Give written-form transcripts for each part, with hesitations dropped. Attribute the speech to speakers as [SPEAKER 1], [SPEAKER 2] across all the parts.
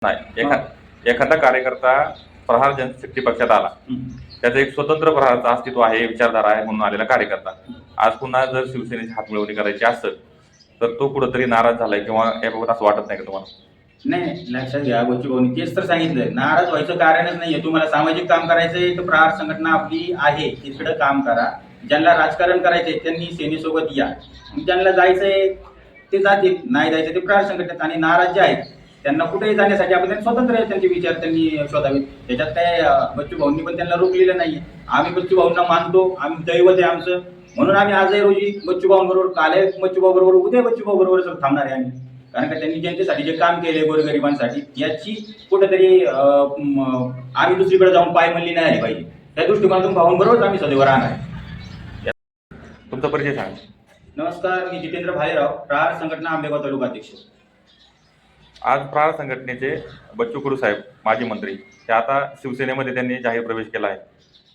[SPEAKER 1] नाही, एखादा कार्यकर्ता प्रहार जनशक्ती पक्षात आला, त्याचं एक स्वतंत्र प्रहारचं अस्तित्व आहे, विचारधारा आहे म्हणून आलेला कार्यकर्ता आज पुन्हा जर शिवसेनेची हातमिळवणी करायची असेल तर तो कुठंतरी नाराज झालाय किंवा याबाबत असं वाटत नाही का तुम्हाला?
[SPEAKER 2] नाही, लक्षात घ्या बच्चूभाऊंनी तेच तर सांगितलं, नाराज व्हायचं कारणच नाहीये. तुम्हाला सामाजिक काम करायचंय तर प्रहार संघटना आपली आहे, तिकडे काम करा. ज्यांना राजकारण करायचंय त्यांनी सेनेसोबत या, ज्यांना जायचंय ते जातील, नाही जायचं ते प्रहार संघटनेत. आणि नाराज जे आहेत त्यांना कुठेही जाण्यासाठी आपण स्वतंत्र आहे, त्यांचे विचार त्यांनी शोधावेत. त्याच्यात काय बच्चूभाऊंनी पण त्यांना रोखलेलं नाहीये. आम्ही बच्चूभाऊंना मानतो, आम्ही दैवत आहे आमचं, म्हणून आम्ही आजही रोजी बच्चूभाऊंबरोबर, काल बच्चूभाऊ बरोबर, उद्या बच्चूभाऊ बरोबर थांबणार आहे आम्ही. कारण का त्यांनी जनतेसाठी जे काम केले गोरगरिबांसाठी याची कुठेतरी आम्ही दुसरीकडे जाऊन पायमल्ली नाही आली पाहिजे. त्या दृष्टिकोनातून भाऊंबरोबरच आम्ही सदैव राहणार आहे.
[SPEAKER 1] तुमचा परिचय सांगा.
[SPEAKER 2] नमस्कार, मी जितेंद्र भालेराव, प्रहार संघटना आंबेगाव तालुका अध्यक्ष.
[SPEAKER 1] आज प्रहार संघटनेचे बच्चू कडू साहेब माजी मंत्री हे आता शिवसेनेमध्ये त्यांनी जाहीर प्रवेश केला आहे.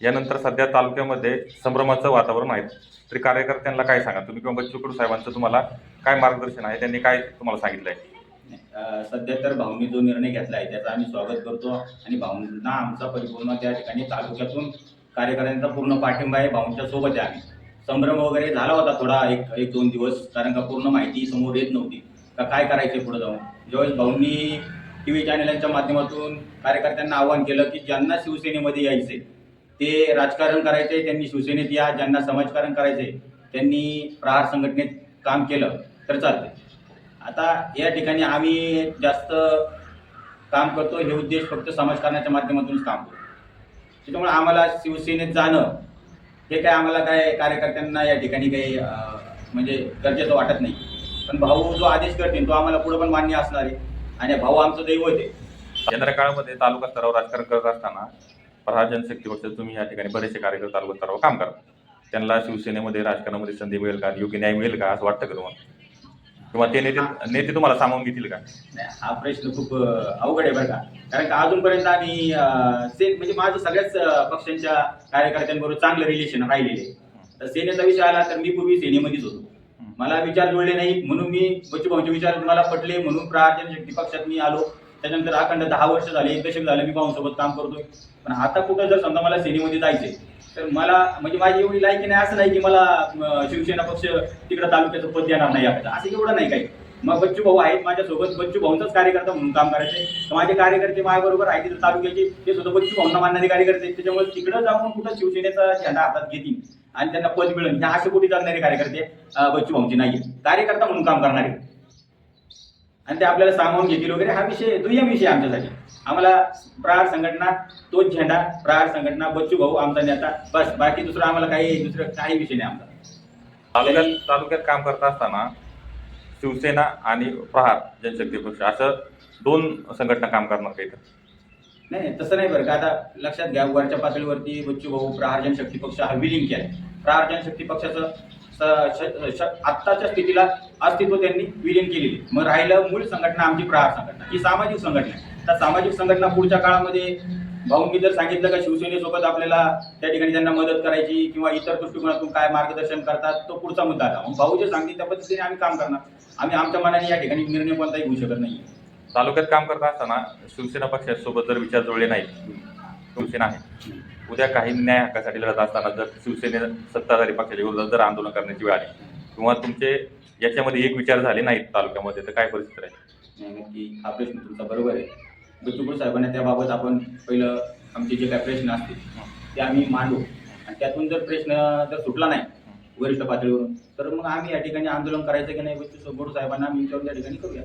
[SPEAKER 1] यानंतर सध्या तालुक्यामध्ये संभ्रमाचं वातावरण आहे. तरी कार्यकर्त्यांना काय सांगा तुम्ही किंवा बच्चू कडू साहेबांचं तुम्हाला काय मार्गदर्शन आहे, त्यांनी काय तुम्हाला सांगितलं आहे?
[SPEAKER 2] सध्या तर भाऊंनी जो निर्णय घेतला आहे त्याचं आम्ही स्वागत करतो आणि भाऊंना आमचा परिपूर्ण त्या ठिकाणी तालुक्यातून कार्यकर्त्यांचा पूर्ण पाठिंबा आहे. भाऊंच्या सोबत आहे आम्ही. संभ्रम वगैरे झाला होता थोडा एक दोन दिवस, कारण का पूर्ण माहिती समोर येत नव्हती का काय करायचे पुढे जाऊन. ज्यावेळेस भाऊंनी टीव्ही चॅनलांच्या माध्यमातून कार्यकर्त्यांना आवाहन केलं की ज्यांना शिवसेनेमध्ये यायचे ते राजकारण करायचे त्यांनी शिवसेनेत या, ज्यांना समाजकारण करायचे त्यांनी प्रहार संघटनेत काम केलं तर चालते. आता या ठिकाणी आम्ही जास्त काम करतो, हे उद्देश फक्त समाजकारणाच्या माध्यमातूनच काम करतो. त्याच्यामुळे आम्हाला शिवसेनेत जाणं हे काय आम्हाला काय कार्यकर्त्यांना या ठिकाणी काही म्हणजे गरजेचं वाटत नाही. पण भाऊ जो आदेश करतील तो आम्हाला पुढे पण मान्य असणार आहे आणि भाऊ आमचं दैवत आहे.
[SPEAKER 1] येणाऱ्या काळामध्ये तालुका स्तरावर राजकारण करत असताना प्रहार जनशक्ती पक्ष तुम्ही या ठिकाणी बरेचसे कार्यकर्ते तालुका स्तरावर काम करा, त्यांना शिवसेनेमध्ये राजकारणामध्ये संधी मिळेल का, योग्य न्याय मिळेल का असं वाटतं का तुम्हाला? किंवा ते नेते तुम्हाला सामावून घेतील का?
[SPEAKER 2] नाही, हा प्रश्न खूप अवघड आहे बरं का. कारण का अजूनपर्यंत आम्ही म्हणजे माझं सगळ्याच पक्षांच्या कार्यकर्त्यांबरोबर चांगलं रिलेशन राहिलेले आहे. तर सेनेचा विषय आला तर मी पूर्वी सेनेमध्येच होतो, मला विचार जुळले नाही म्हणून मी बच्चूभाऊंचे विचार मला पटले म्हणून प्रहार जनशक्ती पक्षात मी आलो. त्याच्यानंतर अखंड 10 वर्ष झाले, 1 दशक झालं मी भाऊंसोबत काम करतोय. पण आता कुठं जर समजा मला सेनेमध्ये जायचंय तर मला म्हणजे माझी एवढी लायकी नाही असं नाही की मला शिवसेना पक्ष तिकडे तालुक्याचं पद देणार नाही आपल्याला, असं एवढं नाही काही. मग बच्चू भाऊ आहेत माझ्यासोबत, बच्चू भाऊंचाच कार्यकर्ता म्हणून काम करायचे. माझे कार्यकर्ते माझ्याबरोबर आहेत तिथे तालुक्याचे, ते सुद्धा बच्चू भाऊंना मानणारे कार्यकर्ते. त्याच्यामुळे तिकडं जाऊन कुठं शिवसेनेचा झेंडा हातात घेतील आणि त्यांना पद मिळेल ह्या असे कुठे जगणारे कार्यकर्ते बच्चू भाऊंचे नाही, कार्यकर्ता म्हणून काम करणारे आणि ते आपल्याला सामावून घेतील वगैरे हा विषय दुय्यम विषय आमच्यासाठी. आम्हाला प्रहार संघटना तोच झेंडा, प्रहार संघटना, बच्चू भाऊ आमचा नेता, बस. बाकी दुसरं आम्हाला दुसरं काही विषय नाही आमचा.
[SPEAKER 1] तालुक्यात काम करत असताना शिवसेना आणि प्रहार जनशक्ती पक्ष असं 2 संघटना काम करणार काही तर?
[SPEAKER 2] नाही, तसं नाही बरं का. आता लक्षात घ्या, वरच्या पातळीवरती बच्चू भाऊ प्रहार जनशक्ती पक्ष हा विलीन केला. प्रहार जनशक्ती पक्षाचं आत्ताच्या स्थितीला अस्तित्व त्यांनी विलीन केलेली. मग राहिलं मूळ संघटना आमची प्रहार संघटना, ही सामाजिक संघटना आहे. त्या सामाजिक संघटना पुढच्या काळामध्ये भाऊंनी जर सांगितलं का शिवसेनेसोबत आपल्याला त्या ठिकाणी त्यांना मदत करायची किंवा इतर दृष्टिकोनातून काय मार्गदर्शन करतात तो पुढचा मुद्दा आला. मग भाऊ जे सांगतील त्या पद्धतीने आम्ही काम करणार. आम्ही आमच्या मनाने या ठिकाणी निर्णय कोणताही घेऊ शकत नाही.
[SPEAKER 1] तालुक्यात काम करत असताना शिवसेना पक्षासोबत जर विचार जुळले नाहीत, शिवसेना आहे उद्या काही न्याय हक्कासाठी लढत असताना जर शिवसेने सत्ताधारी पक्षाच्या विरोधात जर आंदोलन करण्याची वेळ आली किंवा तुमचे याच्यामध्ये एक विचार झाले नाहीत तालुक्यामध्ये तर काय परिस्थिती राहील?
[SPEAKER 2] नाही, नक्की हा प्रश्न तुमचा बरोबर आहे. बच्चू साहेबांना त्याबाबत आपण पहिलं आमचे जे काही प्रश्न असतील ते आम्ही मांडू आणि त्यातून जर प्रश्न जर सुटला नाही वरिष्ठ पातळीवरून तर मग आम्ही या ठिकाणी आंदोलन करायचं की नाही बच्चू साहेबांना आम्ही विचारून त्या ठिकाणी करूया.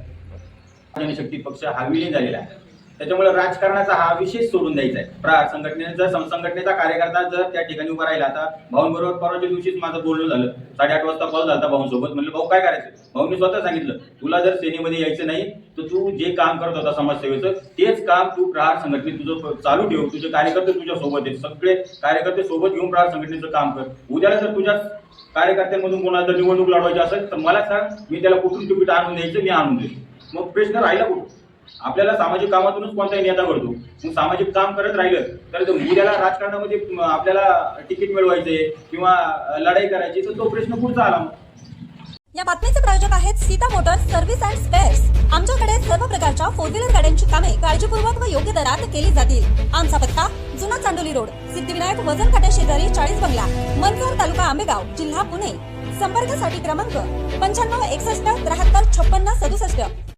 [SPEAKER 2] जनशक्ती पक्ष हा विलीन झालेला आहे, त्याच्यामुळे राजकारणाचा हा विषय सोडून द्यायचा आहे. प्रहार संघटनेचा जर संघटनेचा कार्यकर्ता जर त्या ठिकाणी उभा राहिला, आता भाऊंबरोबर परवाच्या दिवशीच माझं बोलणं झालं, 8:30 वाजता कॉल झाला भाऊंसोबत. म्हणलं भाऊ काय करायचं? भाऊंनी स्वतः सांगितलं तुला जर सेनेमध्ये यायचं नाही तर तू जे काम करत होता समाजसेवेचं तेच काम तू प्रहार संघटनेत तुझं चालू ठेव. तुझे कार्यकर्ते तुझ्या सोबत आहेत, सगळे कार्यकर्ते सोबत घेऊन प्रहार संघटनेचं काम कर. उद्याला जर तुझ्या कार्यकर्त्यांमधून कोणाला जर निवडणूक लढवायची असेल तर मला सांग, मी त्याला कुठून तिकीट आणून द्यायचं, मी आणून देईल. मग प्रश्न राहिला कुठं? आपल्याला सामाजिक कामातूनच कोणताही नेता घडतो. मग सामाजिक काम करत राहिलं तर उद्याला राजकारणामध्ये आपल्याला तिकीट मिळवायचे किंवा लढाई करायची तर तो प्रश्न पुढचा आला.
[SPEAKER 3] या बातमीचे प्रायोजक आहेत Sita Motors service and spares. आमच्याकडे सर्व प्रकारच्या 4 व्हीलर गाड्यांची कामे काळजीपूर्वक व योग्य दरात केली जातील। आमचा पत्ता जुना चांडोली रोड, सिद्धिविनायक वजन काट्या शेजारी 40 बंगला, मनसर, तालुका आंबेगाव, जिल्हा पुणे। संपर्कासाठी क्रमांक 95 61 73 56 67।